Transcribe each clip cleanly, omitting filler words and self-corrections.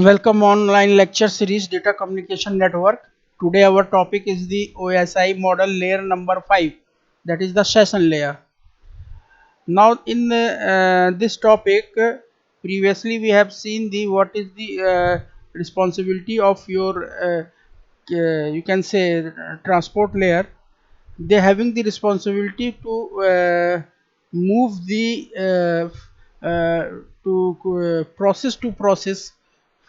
Welcome online lecture series Data Communication Network. Today our topic is the OSI model layer number 5, that is the session layer. Now in this topic, previously we have seen the what is the responsibility of your you can say transport layer. They having the responsibility to move the process to process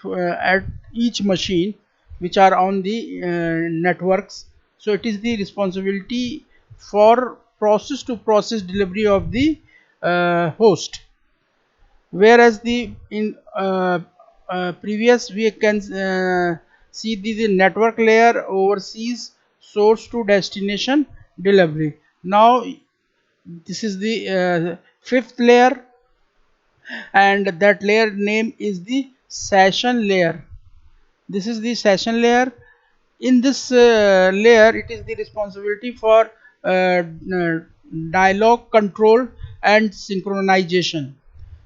at each machine which are on the networks. So it is the responsibility for process to process delivery of the host, whereas the in previous we can see the network layer oversees source to destination delivery. Now this is the fifth layer, and that layer name is the session layer. This is the session layer. In this layer, it is the responsibility for dialogue control and synchronization.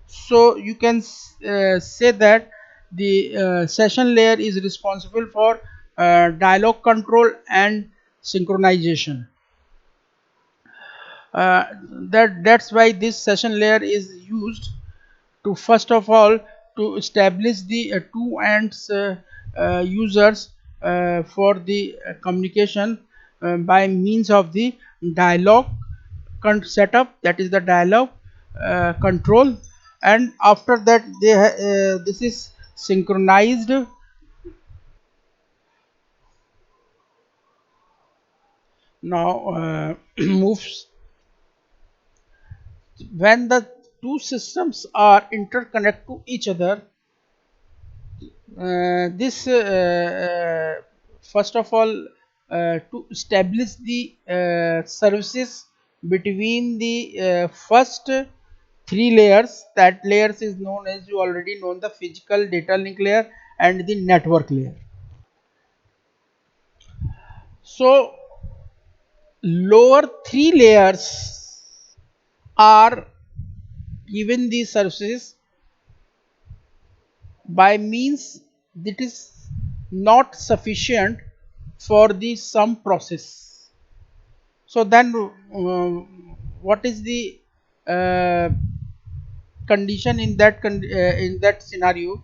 So you can say that the session layer is responsible for dialogue control and synchronization. That's why this session layer is used to first of all to establish the two ends users for the communication by means of the dialogue setup, that is the dialogue control, and after that this is synchronized. Now moves when the two systems are interconnect to each other. This first of all to establish the services between the first three layers. That layers is known, as you already know, the physical data link layer and the network layer. So lower three layers are given the services by means that is not sufficient for the sum process. So then what is the uh, condition in in that scenario?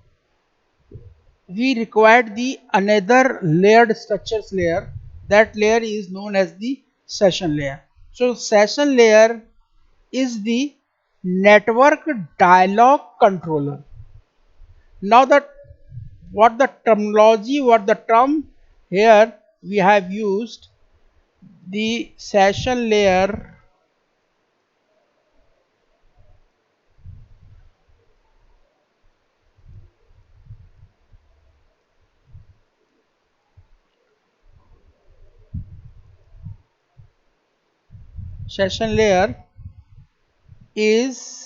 We required the another layered structures layer. That layer is known as the session layer. So session layer is the network dialog controller. Now that what the terminology, what the term here we have used, the session layer is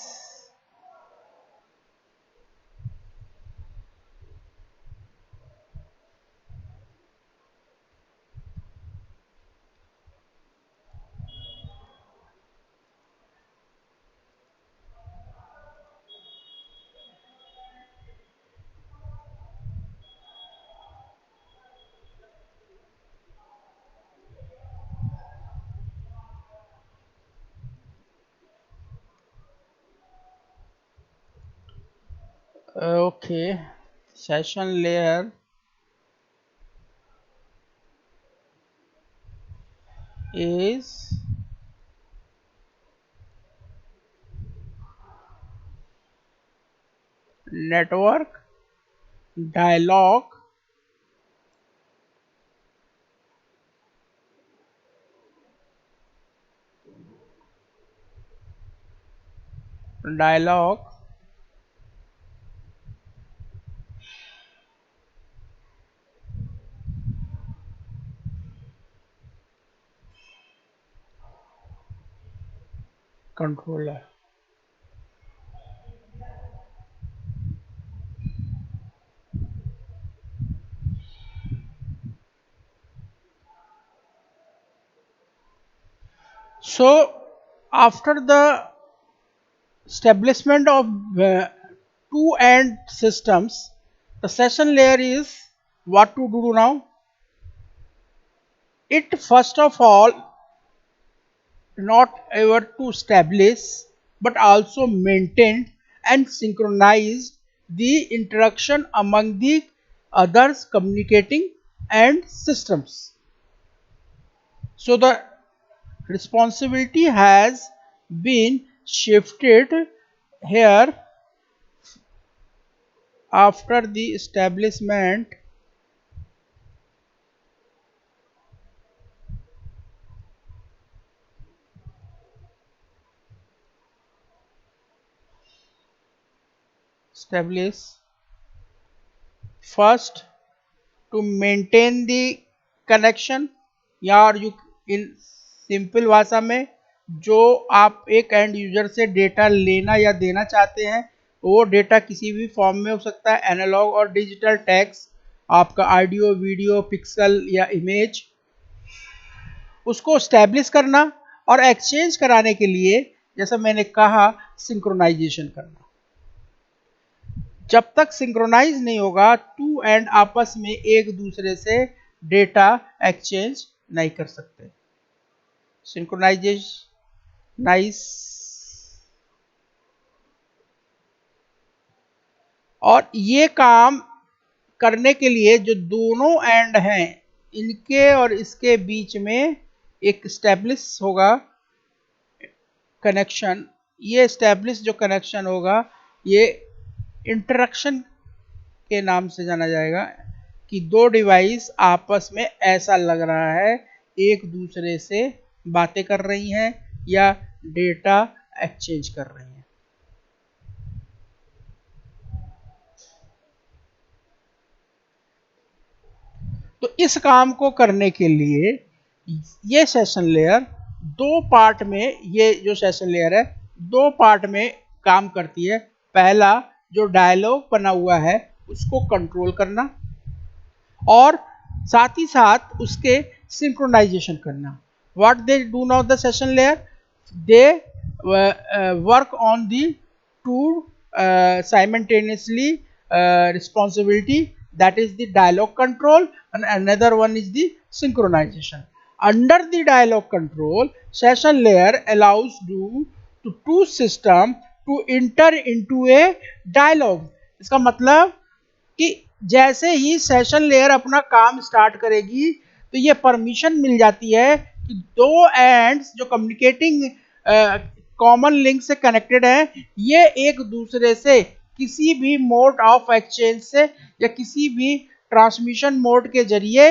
okay. Session layer is network dialog dialog controller. So after the establishment of two end systems, The session layer is what to do now. It first of all not ever to establish but also maintain and synchronize the interaction among the others communicating and systems. So the responsibility has been shifted here after the establishment first to maintain the connection, या you in simple भाषा में जो आप एक and user से data लेना या देना चाहते हैं वो डेटा किसी भी फॉर्म में हो सकता है, एनालॉग और डिजिटल टैग्स, आपका ऑडियो वीडियो पिक्सल या इमेज, उसको स्टैब्लिश करना और एक्सचेंज कराने के लिए जैसा मैंने कहा सिंक्रोनाइजेशन करना। जब तक सिंक्रोनाइज नहीं होगा टू एंड आपस में एक दूसरे से डेटा एक्सचेंज नहीं कर सकते। सिंक्रोनाइजेशन और ये काम करने के लिए जो दोनों एंड हैं इनके और इसके बीच में एक स्टैब्लिश होगा कनेक्शन। ये स्टैब्लिश जो कनेक्शन होगा ये इंटरेक्शन के नाम से जाना जाएगा कि दो डिवाइस आपस में ऐसा लग रहा है एक दूसरे से बातें कर रही हैं या डेटा एक्सचेंज कर रही हैं। तो इस काम को करने के लिए ये सेशन लेयर दो पार्ट में, ये जो सेशन लेयर है दो पार्ट में काम करती है। पहला जो डायलॉग बना हुआ है उसको कंट्रोल करना और साथ ही साथ उसके सिंक्रोनाइजेशन करना। What they do now the session layer, they work on the two simultaneously responsibility, that is the dialogue control, and another one is the synchronization. Under the dialogue control, session layer allows two system to enter into a dialogue. इसका मतलब कि जैसे ही session layer अपना काम start करेगी तो ये permission मिल जाती है कि दो एंड्स जो कम्युनिकेटिंग कॉमन लिंक से कनेक्टेड है ये एक दूसरे से किसी भी मोड ऑफ एक्सचेंज से या किसी भी ट्रांसमिशन मोड के जरिए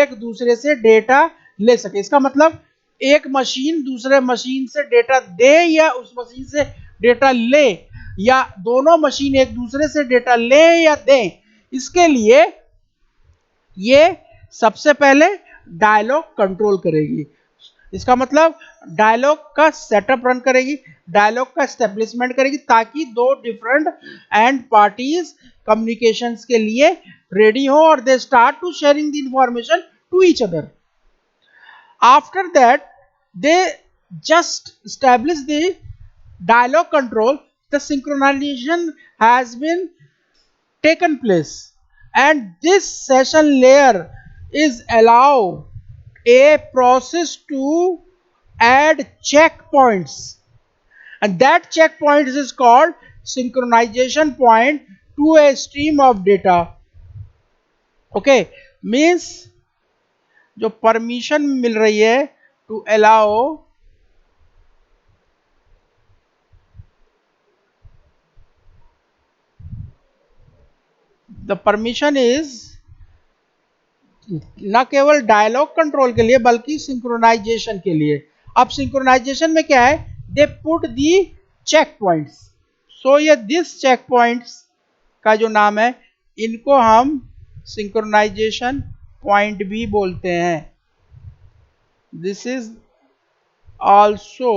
एक दूसरे से डेटा ले सके। इसका मतलब एक मशीन दूसरे मशीन से डेटा दे या उस मशीन से डेटा ले, या दोनों मशीन एक दूसरे से डेटा ले या दें, इसके लिए ये सबसे पहले डायलॉग कंट्रोल करेगी। इसका मतलब डायलॉग का सेटअप रन करेगी, डायलॉग का एस्टेब्लिशमेंट करेगी ताकि दो डिफरेंट एंड पार्टीज कम्युनिकेशंस के लिए रेडी हो और they start to sharing the information to each other. After that they just establish the dialogue control, the synchronization has been taken place, and this session layer is allow a process to add checkpoints, and that checkpoint is called synchronization point to a stream of data. Okay, means जो permission मिल रही है to allow the permission is न केवल dialogue control के लिए बल्कि synchronisation के लिए। अब सिंक्रोनाइजेशन में क्या है, they put the check points, so ये दिस चेक पॉइंट्स का जो नाम है इनको हम सिंक्रोनाइजेशन पॉइंट भी बोलते हैं। This is also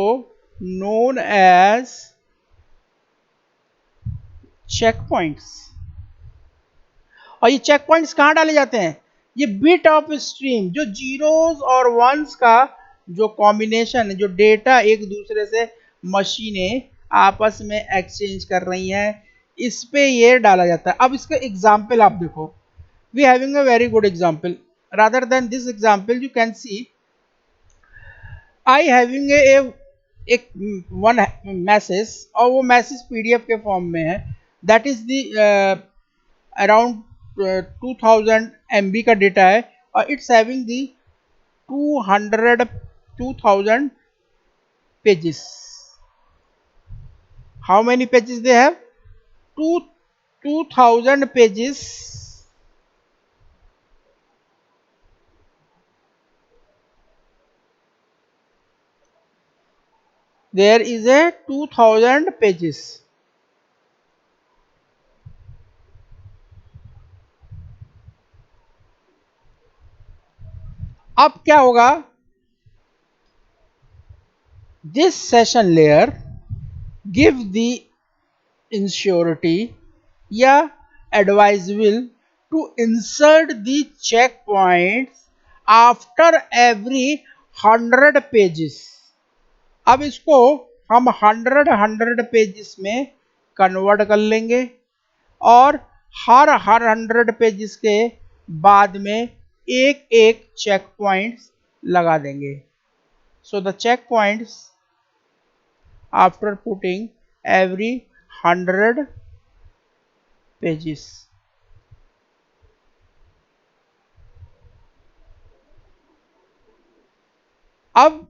known as check points. और ये चेक पॉइंट्स कहाँ डाले जाते हैं, ये बिट ऑफ स्ट्रीम जो जीरोस और वंस का जो कॉम्बिनेशन है, जो डेटा एक दूसरे से मशीनें आपस में एक्सचेंज कर रही हैं, इस पे ये डाला जाता है। अब इसका एग्जाम्पल आप देखो, we having a very good example, rather than this example you can see I having एक वन मैसेज, और वो मैसेज पीडीएफ के फॉर्म में है, that is the around 2000 MB का डेटा है, और it's having the 2000 pages. How many pages they have? 2000 pages. There is a 2000 pages. अब क्या होगा, this session layer give the insurity या advisable to insert the checkpoints after every 100 pages. अब इसको हम 100 पेजेस में कन्वर्ट कर लेंगे, और हर 100 पेजेस के बाद में एक एक चेक पॉइंट्स लगा देंगे. So the check points after putting every 100 pages. अब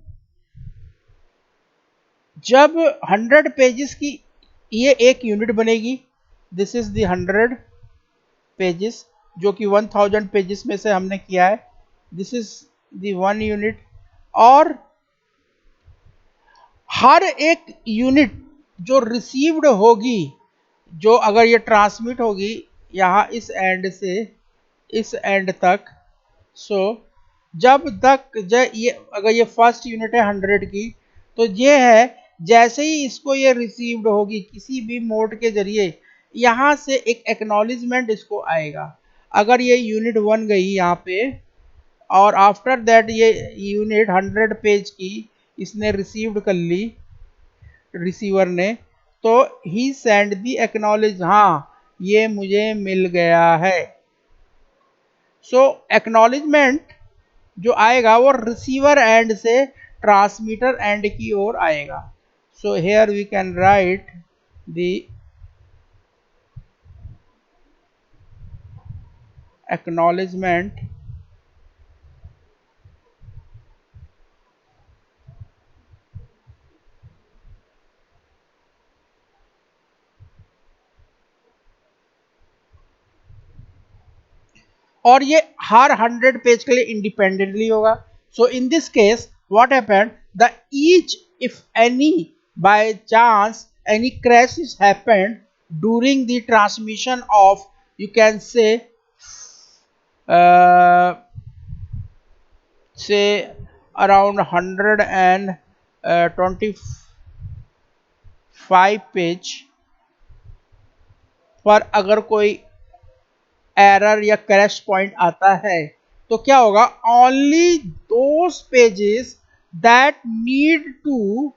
जब 100 पेजेस की ये एक यूनिट बनेगी, दिस इज द 100 पेजेस, जो कि 1000 पेजेस में से हमने किया है, दिस इज द 1 यूनिट, और हर एक यूनिट जो रिसीव्ड होगी, जो अगर ये ट्रांसमिट होगी यहाँ इस एंड से इस एंड तक, सो जब तक ये अगर ये फर्स्ट यूनिट है 100 की, तो ये है जैसे ही इसको ये रिसीव्ड होगी किसी भी मोड के जरिए, यहाँ से एक एक्नॉलेजमेंट इसको आएगा. अगर ये यूनिट 1 गई यहाँ पे, और आफ्टर दैट ये यूनिट 100 पेज की इसने रिसीव्ड कर ली रिसीवर ने, तो ही सेंड दी एक्नॉलेज, हाँ ये मुझे मिल गया है. सो एक्नॉलेजमेंट जो आएगा वो रिसीवर एंड से ट्रांसमीटर एंड की ओर आएगा. So here we can write the acknowledgement और ये हर 100 पेज के लिए इंडिपेंडेंटली होगा. So in this case what happened, the each if any by chance any crash is happened during the transmission of, you can say around 125 page पर अगर कोई error या क्रैश पॉइंट आता है, तो क्या होगा, only those pages that need to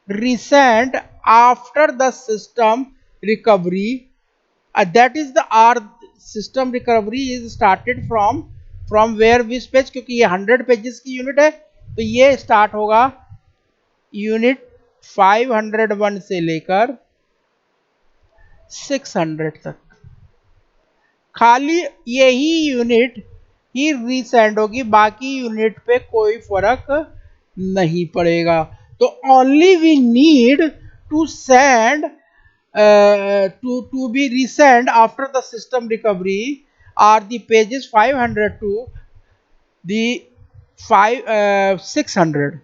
resend after the system recovery, that is the our system recovery is started from where which page, क्योंकि ये 100 पेजेस की यूनिट है, तो ये स्टार्ट होगा यूनिट 501 से लेकर 600 तक. खाली यही यूनिट ही रीसेंड होगी, बाकी यूनिट पे कोई फर्क नहीं पड़ेगा. तो only we need to send to be resent after the system recovery are the pages 500 to the 600,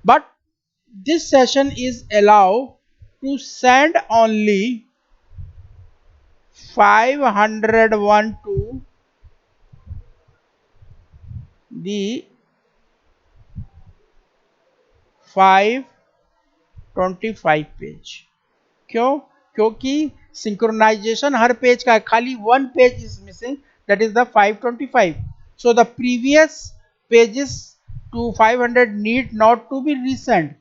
but this session is allowed to send only 501 to the 525 page. क्यों? क्योंकि सिंक्रोनाइजेशन हर पेज का है, खाली one page is missing, that is the 525. So the previous pages to 500 need not to be resent.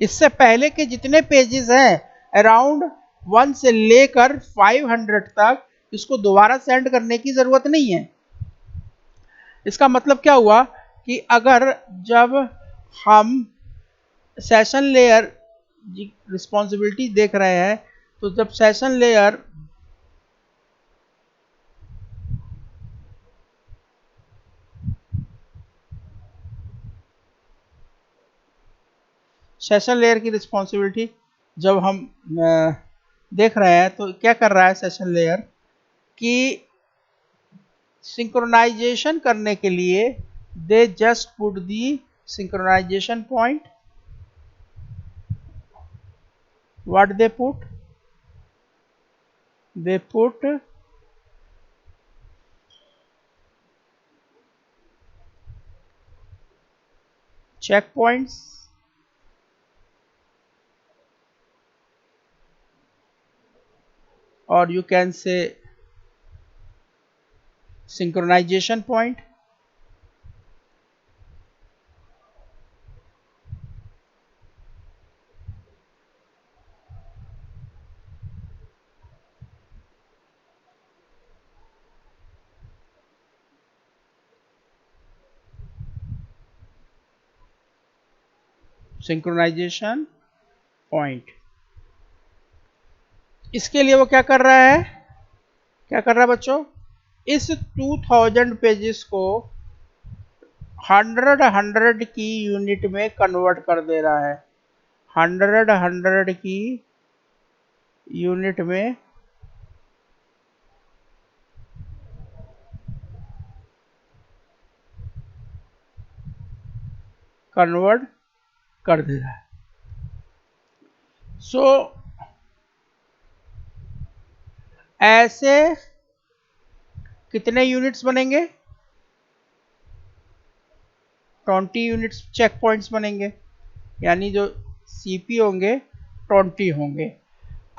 इससे पहले के जितने पेजेस हैं अराउंड 1 से लेकर 500 तक, इसको दोबारा सेंड करने की जरूरत नहीं है। इसका मतलब क्या हुआ कि अगर जब हम सेशन लेयर रिस्पॉन्सिबिलिटी देख रहे हैं, तो जब सेशन लेयर की रिस्पॉन्सिबिलिटी जब हम देख रहे हैं, तो क्या कर रहा है सेशन लेयर कि सिंक्रोनाइजेशन करने के लिए they just put the synchronization point. What they put checkpoints or you can say synchronization point. Synchronization point. इसके लिए वो क्या कर रहा है, बच्चों, इस 2000 पेजेस को 100 की यूनिट में कन्वर्ट कर दे रहा है। 100 की यूनिट में कन्वर्ट कर दे रहा है। सो ऐसे कितने यूनिट्स बनेंगे, 20 यूनिट्स चेक पॉइंट्स बनेंगे, यानी जो सीपी होंगे 20 होंगे।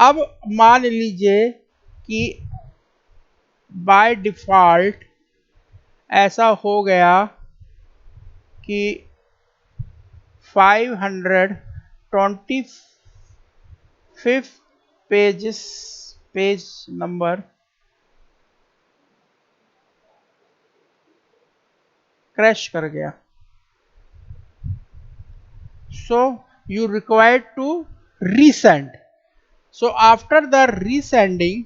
अब मान लीजिए कि बाय डिफॉल्ट ऐसा हो गया कि 525 पेज नंबर क्रैश कर गया। So you required to resend. So after the resending,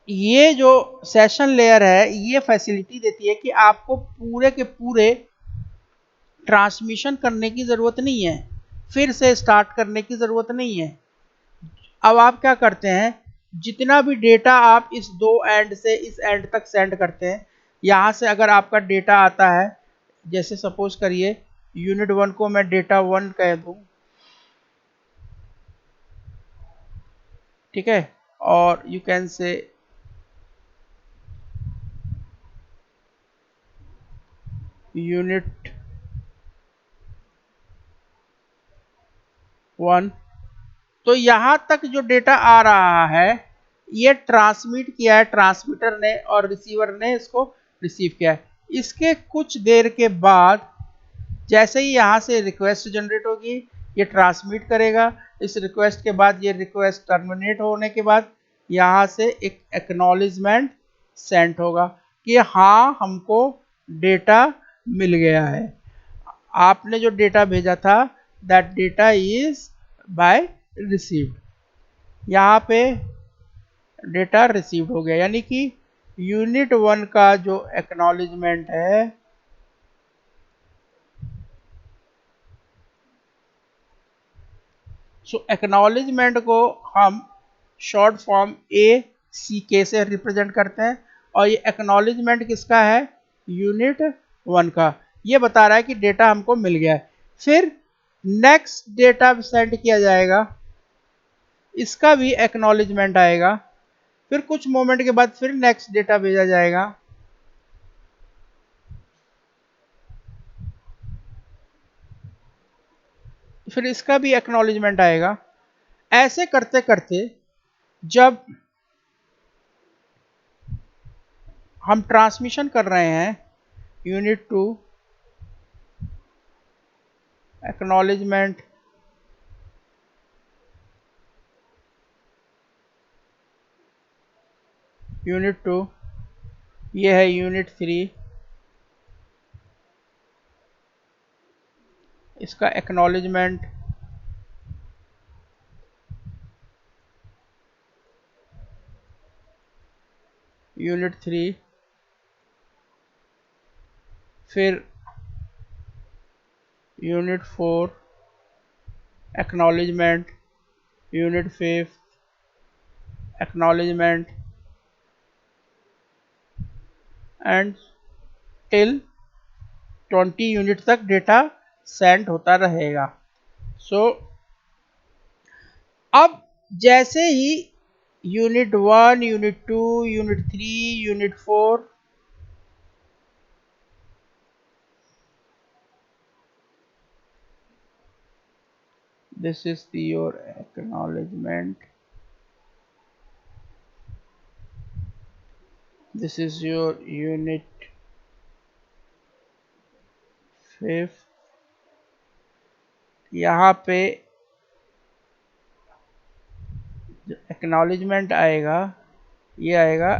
ये जो सेशन लेयर है ये फैसिलिटी देती है कि आपको पूरे के पूरे ट्रांसमिशन करने की जरूरत नहीं है, फिर से स्टार्ट करने की जरूरत नहीं है। अब आप क्या करते हैं, जितना भी डेटा आप इस दो एंड से इस एंड तक सेंड करते हैं, यहां से अगर आपका डेटा आता है, जैसे सपोज करिए यूनिट 1 को मैं डेटा 1 कह दूं, ठीक है, और यू कैन से यूनिट 1, तो यहां तक जो डेटा आ रहा है ये ट्रांसमिट किया है ट्रांसमीटर ने और रिसीवर ने इसको रिसीव किया है। इसके कुछ देर के बाद जैसे ही यहां से रिक्वेस्ट जनरेट होगी, ये ट्रांसमिट करेगा। इस रिक्वेस्ट के बाद ये रिक्वेस्ट टर्मिनेट होने के बाद यहां से एक एक्नॉलेजमेंट सेंड होगा कि हाँ हमको डेटा मिल गया है, आपने जो डेटा भेजा था that data is by received. यहाँ पे डेटा रिसीव्ड हो गया, यानी कि यूनिट 1 का जो एक्नॉलेजमेंट है सो एक्नॉलेजमेंट को हम शॉर्ट फॉर्म ACK से रिप्रेजेंट करते हैं, और ये एक्नॉलेजमेंट किसका है, यूनिट 1 का। ये बता रहा है कि डेटा हमको मिल गया है। फिर नेक्स्ट डेटा सेंड किया जाएगा, इसका भी एक्नॉलेजमेंट आएगा, फिर कुछ मोमेंट के बाद फिर नेक्स्ट डेटा भेजा जाएगा, फिर इसका भी एक्नॉलेजमेंट आएगा। ऐसे करते करते जब हम ट्रांसमिशन कर रहे हैं यूनिट 2 एक्नॉलेजमेंट यूनिट 2, ये है यूनिट 3, इसका एक्नॉलेजमेंट यूनिट 3, फिर unit 4 acknowledgement unit 5 acknowledgement and till 20 unit तक डेटा सेंड होता रहेगा। सो अब जैसे ही unit 1, unit 2, unit 3, unit 4 this is your acknowledgement, this is your unit 5, यहाँ पे जो एक्नॉलेजमेंट आएगा ये आएगा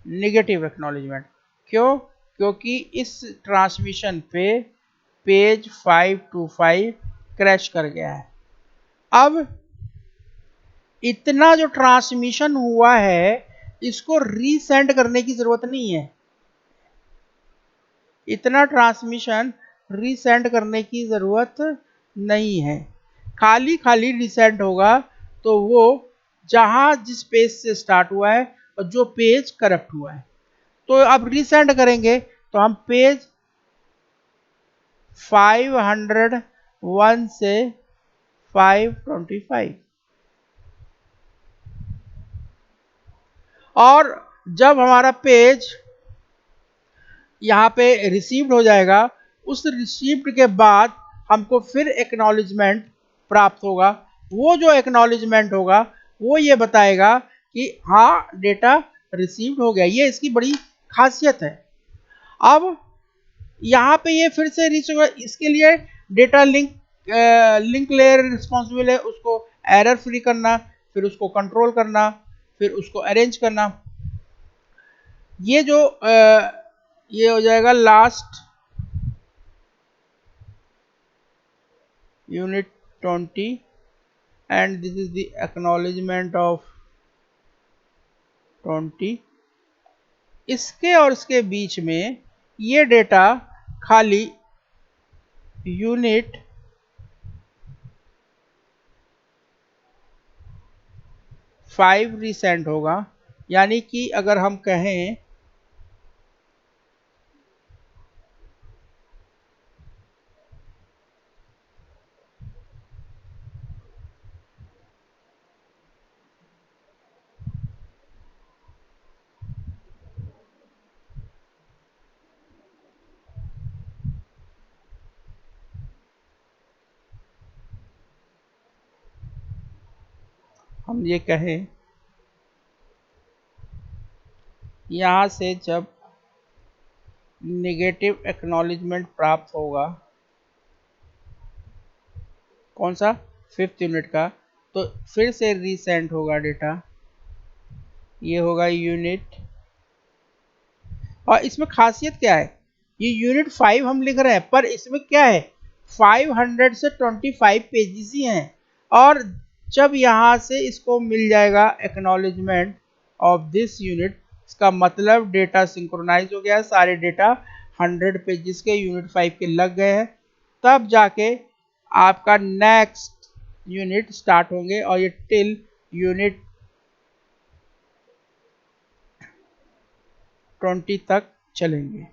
नेगेटिव एक्नॉलेजमेंट। क्यों? क्योंकि इस ट्रांसमिशन पे पेज 525 क्रैश कर गया है। अब इतना जो ट्रांसमिशन हुआ है इसको रीसेंड करने की जरूरत नहीं है, इतना ट्रांसमिशन रीसेंड करने की ज़रूरत नहीं है, खाली खाली रीसेंड होगा तो वो जहाँ जिस पेज से स्टार्ट हुआ है और जो पेज करप्ट हुआ है। तो अब रीसेंड करेंगे तो हम पेज 501 से 525 और जब हमारा पेज यहाँ पे रिसीव्ड हो जाएगा, उस रिसीव्ड के बाद हमको फिर एक्नॉलेजमेंट प्राप्त होगा। वो जो एक्नॉलेजमेंट होगा वो ये बताएगा कि हाँ डेटा रिसीव्ड हो गया, ये इसकी बड़ी खासियत है। अब यहाँ पे ये फिर से रीच होगा, इसके लिए डेटा लिंक लेयर रिस्पॉन्सिबल है, उसको एरर फ्री करना, फिर उसको कंट्रोल करना, फिर उसको अरेंज करना। ये जो ये हो जाएगा last unit 20 and this is the acknowledgement of 20। इसके और इसके बीच में ये डेटा खाली यूनिट 5 रीसेंड होगा। यानी कि अगर हम कहें हम ये कहें यहाँ से जब नेगेटिव एक्नॉलेजमेंट प्राप्त होगा, कौन सा 5th यूनिट का, तो फिर से रीसेंड होगा डेटा, ये होगा यूनिट। और इसमें खासियत क्या है, ये यूनिट 5 हम लिख रहे हैं पर इसमें क्या है 500 से 25 पेजेस ही हैं। और जब यहाँ से इसको मिल जाएगा एक्नॉलेजमेंट ऑफ दिस यूनिट, इसका मतलब डेटा सिंक्रोनाइज हो गया है, सारे डेटा 100 पेजेस के यूनिट 5 के लग गए हैं। तब जाके आपका नेक्स्ट यूनिट स्टार्ट होंगे और ये टिल यूनिट 20 तक चलेंगे।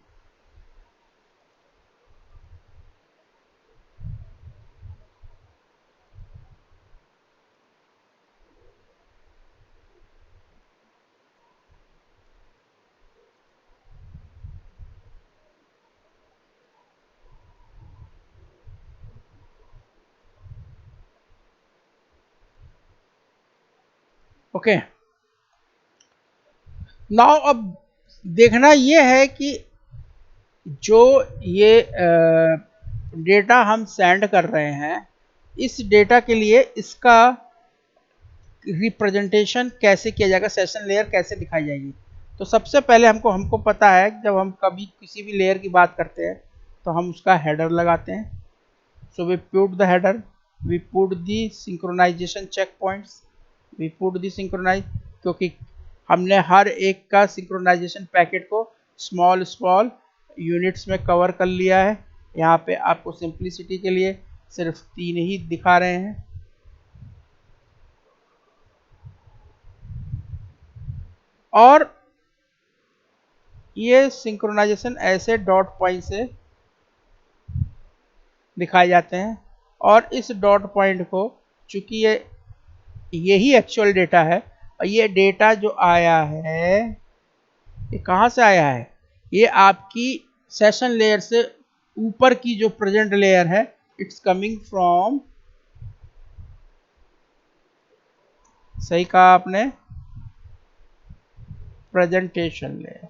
ओके, नाउ अब देखना ये है कि जो ये डेटा हम सेंड कर रहे हैं, इस डेटा के लिए इसका रिप्रेजेंटेशन कैसे किया जाएगा, सेशन लेयर कैसे दिखाई जाएगी। तो सबसे पहले हमको पता है जब हम कभी किसी भी लेयर की बात करते हैं तो हम उसका हेडर लगाते हैं। So we put the header, we put the synchronization check points, we put the synchronize, क्योंकि हमने हर एक का सिंक्रोनाइजेशन पैकेट को स्मॉल स्मॉल यूनिट्स में कवर कर लिया है। यहाँ पे आपको सिंप्लिसिटी के लिए सिर्फ 3 ही दिखा रहे हैं। और ये सिंक्रोनाइजेशन ऐसे डॉट पॉइंट से दिखाए जाते हैं। और इस डॉट पॉइंट को, चूंकि यही एक्चुअल डेटा है, और ये डेटा जो आया है ये कहाँ से आया है, ये आपकी सेशन लेयर से ऊपर की जो प्रेजेंट लेयर है, इट्स कमिंग फ्रॉम, सही कहा आपने, प्रेजेंटेशन लेयर।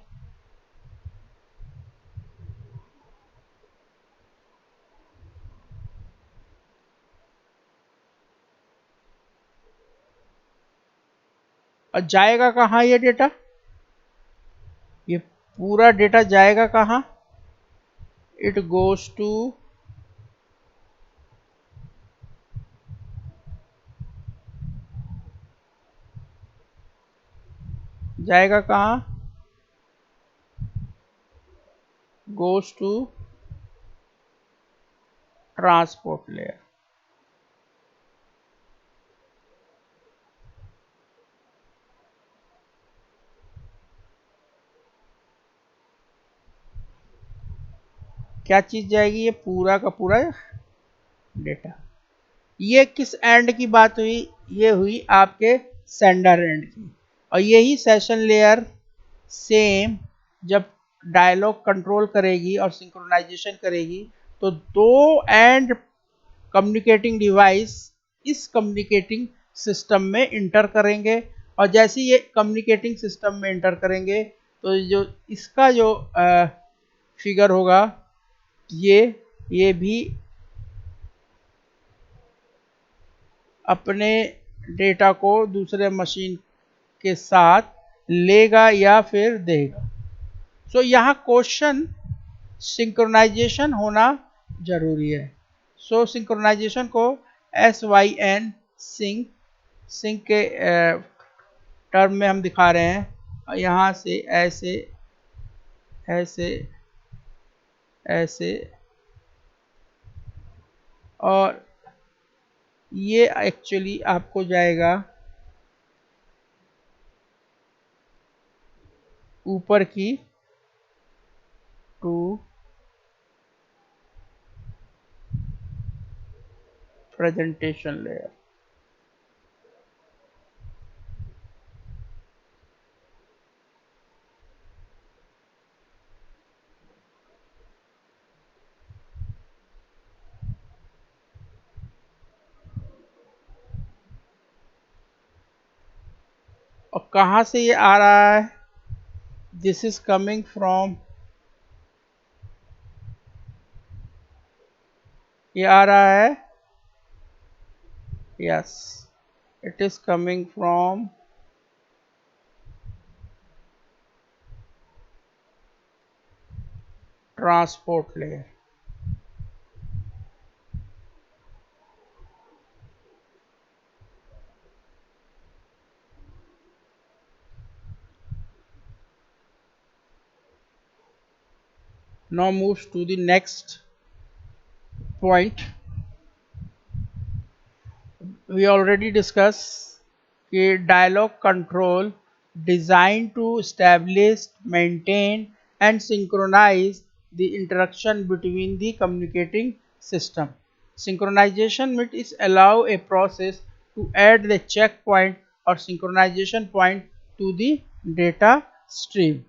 और जाएगा कहाँ ये डेटा, ये पूरा डेटा जाएगा कहाँ, इट गोज टू जाएगा कहाँ, गोज टू ट्रांसपोर्ट लेयर। क्या चीज जाएगी, ये पूरा का पूरा डेटा। ये किस एंड की बात हुई, ये हुई आपके सेंडर एंड की। और यही सेशन लेयर सेम जब डायलॉग कंट्रोल करेगी और सिंक्रोनाइजेशन करेगी तो दो एंड कम्युनिकेटिंग डिवाइस इस कम्युनिकेटिंग सिस्टम में इंटर करेंगे। और जैसे ये कम्युनिकेटिंग सिस्टम में इंटर करेंगे तो जो इसका जो फिगर होगा, ये भी अपने डेटा को दूसरे मशीन के साथ लेगा या फिर देगा। सो यहाँ क्वेश्चन सिंक्रोनाइजेशन होना जरूरी है। सो सिंक्रोनाइजेशन को SYN सिंक के टर्म में हम दिखा रहे हैं। यहाँ से ऐसे ऐसे ऐसे, और ये एक्चुअली आपको जाएगा ऊपर की टू प्रेजेंटेशन लेयर। और कहाँ से ये आ रहा है, दिस इज कमिंग फ्रॉम, ये आ रहा है, yes, it is coming from transport layer. Now moves to the next point. We already discussed कि dialog control designed to establish, maintain and synchronize the interaction between the communicating system. Synchronization means allow a process to add the checkpoint or synchronization point to the data stream.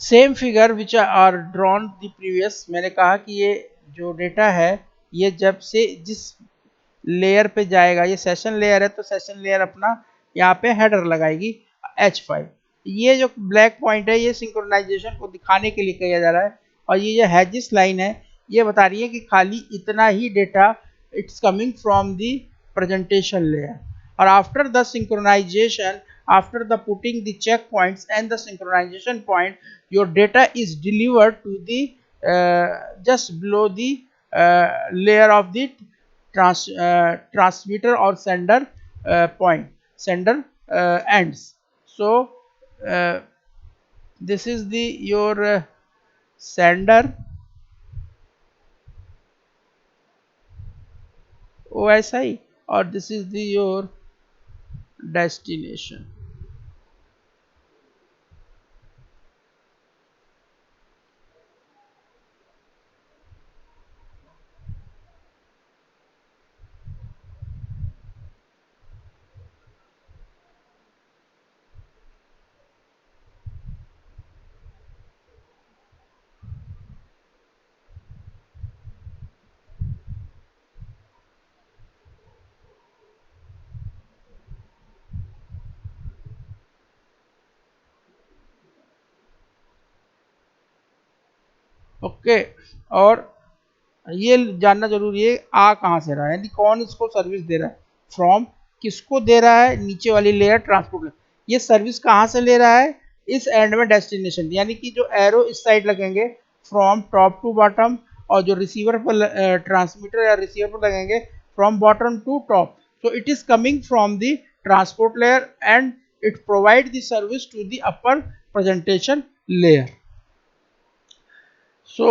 Same figure which are drawn the previous, मैंने कहा कि ये जो data है ये जब से जिस लेयर पे जाएगा, ये सेशन लेयर है तो सेशन लेयर अपना यहाँ पे हेडर लगाएगी H5। ये जो ब्लैक पॉइंट है ये सिंक्रोनाइजेशन को दिखाने के लिए किया जा रहा है। और ये जो हैजिस लाइन है ये बता रही है कि खाली इतना ही data it's coming from the presentation layer. और after the synchronisation, after the putting the checkpoints and the synchronization point, your data is delivered to the just below the layer of the transmitter or sender point, sender ends. So this is the your sender OSI, or this is the your destination. Okay, और ये जानना जरूरी है आ कहाँ से रहा है, यानी कौन इसको सर्विस दे रहा है, फ्रॉम किसको दे रहा है, नीचे वाली लेयर ट्रांसपोर्ट। ये सर्विस कहाँ से ले रहा है, इस एंड में डेस्टिनेशन, यानी कि जो एरो इस साइड लगेंगे फ्रॉम टॉप टू बॉटम, और जो रिसीवर पर ट्रांसमीटर या रिसीवर पर लगेंगे from bottom to top. So it is coming from the transport layer and it provide the service to the upper presentation layer. So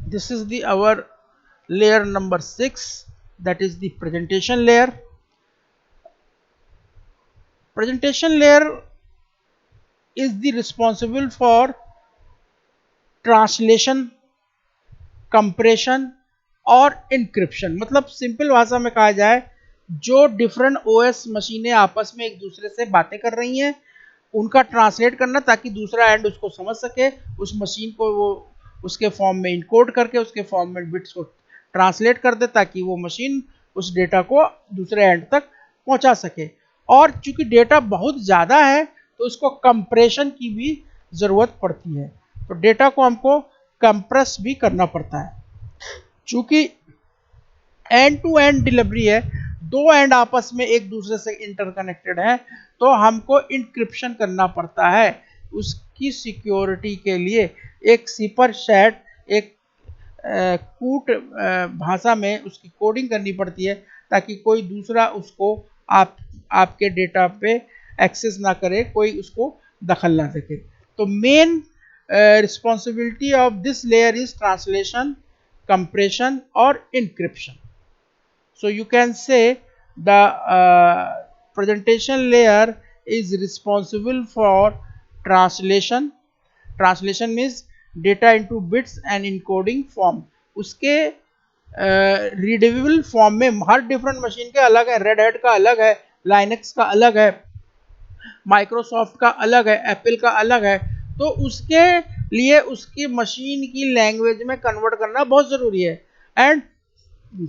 this is the our layer number 6, that is the presentation layer. Presentation layer is the responsible for translation, compression और encryption. मतलब simple भाषा में कहा जाए, जो different OS मशीनें आपस में एक दूसरे से बातें कर रही हैं, उनका ट्रांसलेट करना ताकि दूसरा एंड उसको समझ सके, उस मशीन को वो उसके फॉर्म में इनकोड करके उसके फॉर्म में बिट्स को ट्रांसलेट कर दे ताकि वो मशीन उस डेटा को दूसरे एंड तक पहुंचा सके। और चूंकि डेटा बहुत ज़्यादा है तो उसको कंप्रेशन की भी ज़रूरत पड़ती है, तो डेटा को हमको कंप्रेस भी करना पड़ता है। चूंकि एंड टू एंड डिलीवरी है, दो एंड आपस में एक दूसरे से इंटरकनेक्टेड है, तो हमको इंक्रिप्शन करना पड़ता है। उसकी सिक्योरिटी के लिए एक सिपर सेट, एक कूट भाषा में उसकी कोडिंग करनी पड़ती है ताकि कोई दूसरा उसको आपके डेटा पे एक्सेस ना करे, कोई उसको दखल ना देखे। तो main responsibility of this layer is translation, compression or encryption. So you can say the presentation layer is responsible for translation. Translation means data into bits and encoding form. उसके रीडेबल फॉर्म में हर different machine के अलग है, red hat का अलग है, Linux का अलग है, माइक्रोसॉफ्ट का अलग है, एप्पल का अलग है। तो उसके लिए उसकी मशीन की लैंग्वेज में कन्वर्ट करना बहुत ज़रूरी है। एंड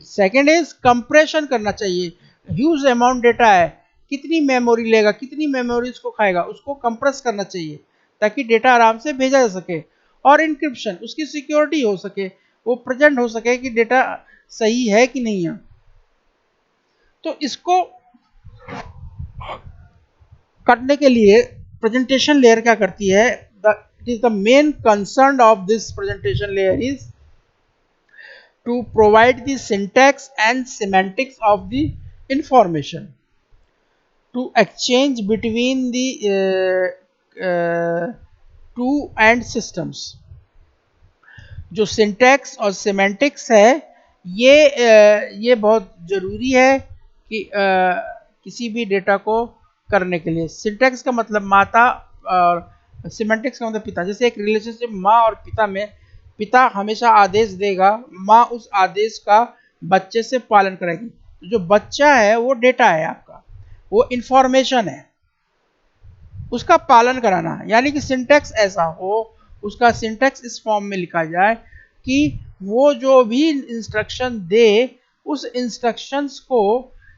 सेकेंड इज कंप्रेशन करना चाहिए। ह्यूज अमाउंट डेटा है, कितनी मेमोरी लेगा, कितनी मेमोरी उसको खाएगा, उसको कंप्रेस करना चाहिए ताकि डेटा आराम से भेजा जा सके। और इंक्रिप्शन, उसकी सिक्योरिटी हो सके, वो प्रेजेंट हो सके कि डेटा सही है कि नहीं है। तो इसको करने के लिए प्रेजेंटेशन लेयर क्या करती है, it is the main concern of this presentation layer is to provide the syntax and semantics of the information to exchange between the two and systems। जो सिंटैक्स और सेमेंटिक्स है ये बहुत ज़रूरी है कि किसी भी डेटा को करने के लिए। सिंटैक्स का मतलब माता और सिमेंटिक्स का मतलब पिता। जैसे एक रिलेशनशिप माँ और पिता में, पिता हमेशा आदेश देगा, माँ उस आदेश का बच्चे से पालन करेगी। तो जो बच्चा है वो डेटा है आपका, वो इंफॉर्मेशन है, उसका पालन कराना। यानी कि सिंटैक्स ऐसा हो, उसका सिंटैक्स इस फॉर्म में लिखा जाए कि वो जो भी इंस्ट्रक्शन दे उस इंस्ट्रक्शंस को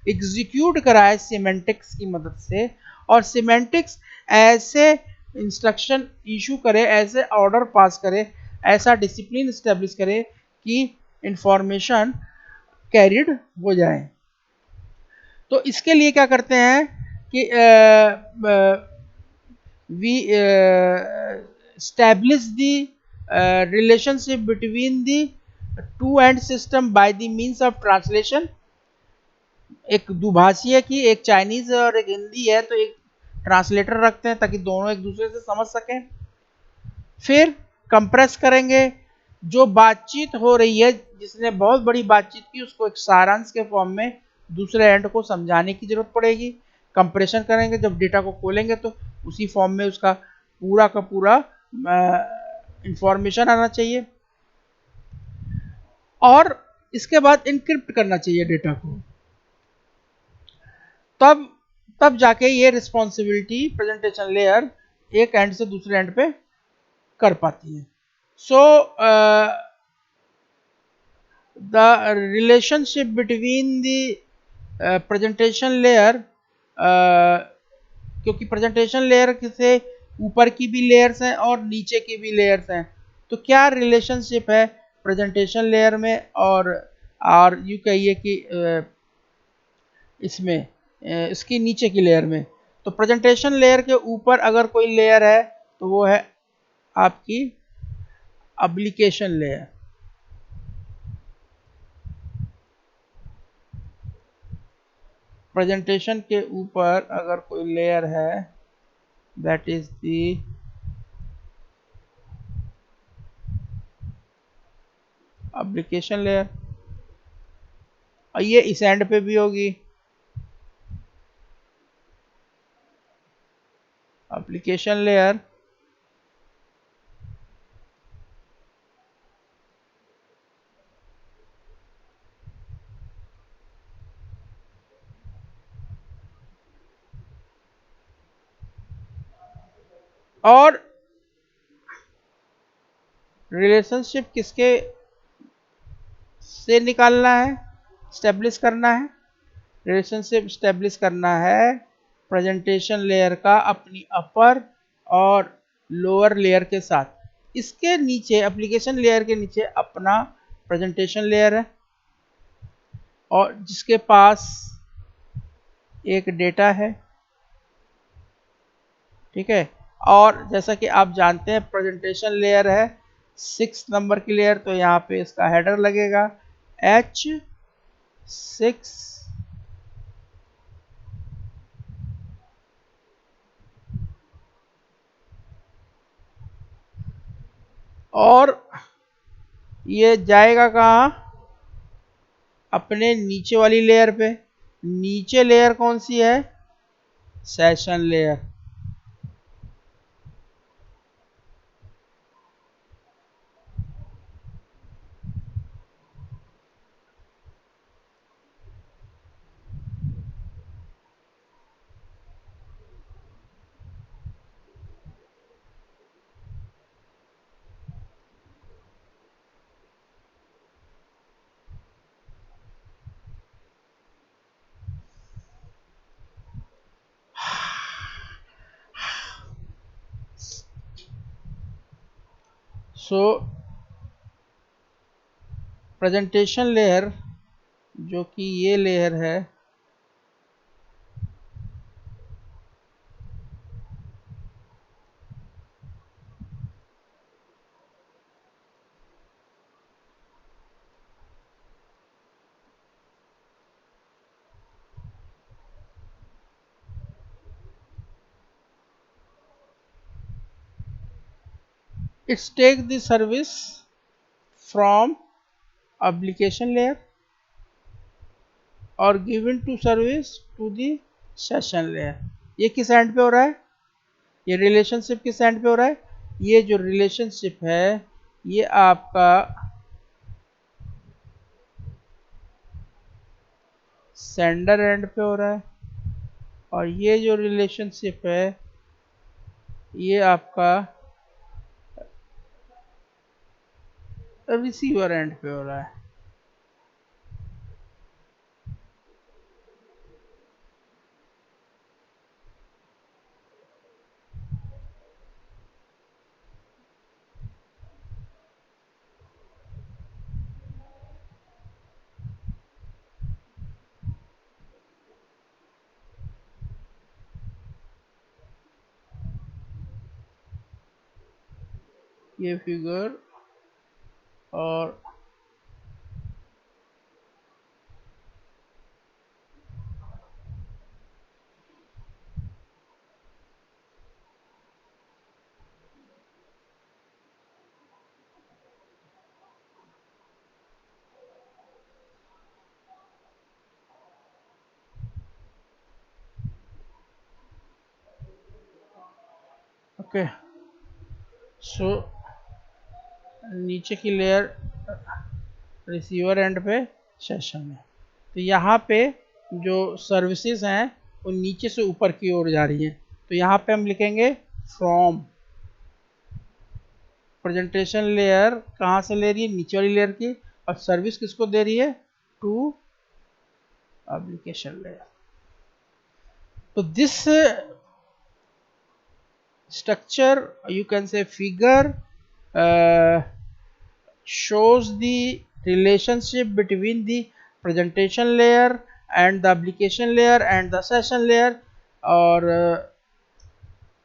एग्जीक्यूट कराए सिमेंटिक्स की मदद से, और सिमेंटिक्स ऐसे इंस्ट्रक्शन इशू करे, ऐसे ऑर्डर पास करे ऐसा डिसिप्लिन इस्टेब्लिश करे कि इंफॉर्मेशन कैरिड हो जाए। तो इसके लिए क्या करते हैं कि we establish the relationship between the two end system by the means of translation। एक दुभाषी है कि एक चाइनीज और एक हिंदी है, तो एक ट्रांसलेटर रखते हैं ताकि दोनों एक दूसरे से समझ सकें। फिर कंप्रेस करेंगे, जो बातचीत हो रही है, जिसने बहुत बड़ी बातचीत की, उसको एक सारांश के फॉर्म में दूसरे एंड को समझाने की जरूरत पड़ेगी। कंप्रेशन करेंगे, जब डेटा को खोलेंगे तो उसी फॉर्म में उसका पूरा का पूरा इंफॉर्मेशन आना चाहिए। और इसके बाद इनक्रिप्ट करना चाहिए डेटा को, तब तब जाके ये रिस्पॉन्सिबिलिटी प्रेजेंटेशन लेयर एक एंड से दूसरे एंड पे कर पाती है। So the relationship between the presentation layer, क्योंकि प्रेजेंटेशन लेयर से ऊपर की भी लेयर्स हैं और नीचे की भी लेयर्स हैं, तो क्या रिलेशनशिप है प्रेजेंटेशन लेयर में और यू कहिए कि इसमें इसकी नीचे की लेयर में। तो प्रेजेंटेशन लेयर के ऊपर अगर कोई लेयर है तो वो है आपकी एप्लीकेशन लेयर। प्रेजेंटेशन के ऊपर अगर कोई लेयर है, that is the application layer, और ये इस एंड पे भी होगी एप्लीकेशन लेयर। और रिलेशनशिप किसके से निकालना है, स्टेब्लिश करना है? रिलेशनशिप स्टेब्लिश करना है प्रेजेंटेशन लेयर का अपनी अपर और लोअर लेयर के साथ। इसके नीचे एप्लीकेशन लेयर के नीचे अपना प्रेजेंटेशन लेयर है और जिसके पास एक डेटा है, ठीक है। और जैसा कि आप जानते हैं प्रेजेंटेशन लेयर है 6 नंबर की लेयर, तो यहाँ पे इसका हेडर लगेगा H6। और ये जाएगा कहाँ, अपने नीचे वाली लेयर पे। नीचे लेयर कौन सी है, session layer. So presentation layer जो कि ये लेयर है, it's take the service from application layer और given to service to the session layer. ये किस एंड पे हो रहा है, ये रिलेशनशिप किस एंड पे हो रहा है? ये जो रिलेशनशिप है ये आपका सेंडर एंड पे हो रहा है, और ये जो रिलेशनशिप है ये आपका रिसीवर एंड पे हो रहा है। ये फिगर और ओके। सो नीचे की लेयर रिसीवर एंड पे सेशन है। तो यहाँ पे जो सर्विसेज हैं वो नीचे से ऊपर की ओर जा रही हैं। तो यहाँ पे हम लिखेंगे फ्रॉम प्रेजेंटेशन लेयर कहाँ से ले रही है, नीचे वाली लेयर की, और सर्विस किसको दे रही है, टू एप्लीकेशन लेयर। तो this structure, you can say figure, shows the relationship between the presentation layer and the application layer and the session layer, or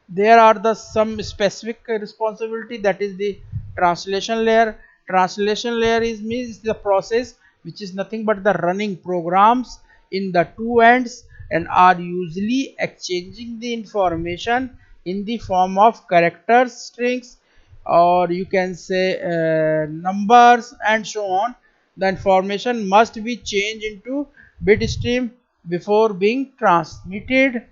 there are the some specific responsibility, that is the translation layer. Translation layer is means the process which is nothing but the running programs in the two ends and are usually exchanging the information in the form of characters, strings, or you can say numbers and so on. The information must be changed into bit stream before being transmitted,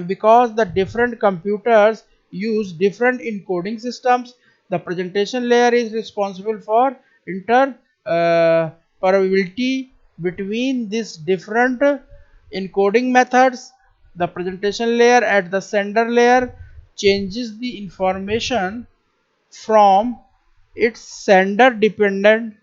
because the different computers use different encoding systems. The presentation layer is responsible for interoperability between these different encoding methods. The presentation layer at the sender layer changes the information from its sender dependent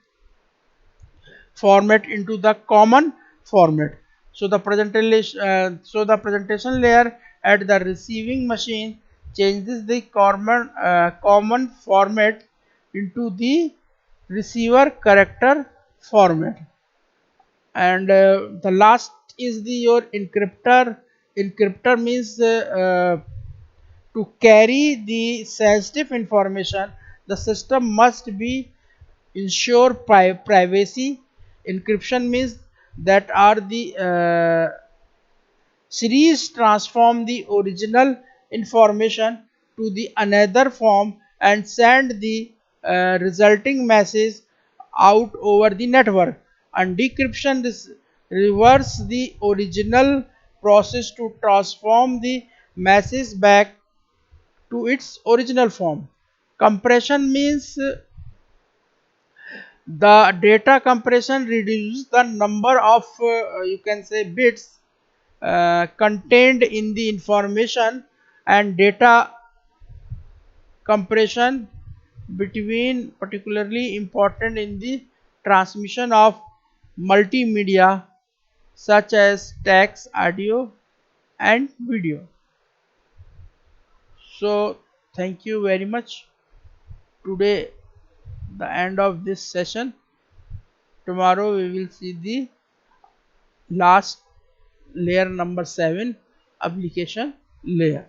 format into the common format. So the presentation layer at the receiving machine changes the common format into the receiver character format. And the last is the your encryptor. Encryptor means to carry the sensitive information, the system must be ensure privacy. Encryption means that are the series transform the original information to the another form and send the resulting message out over the network. And decryption this reverse the original process to transform the message back to its original form. Compression means the data compression reduces the number of you can say bits contained in the information, and data compression between particularly important in the transmission of multimedia such as text, audio and video. So thank you very much. Today the end of this session. Tomorrow we will see the last layer number 7, application layer.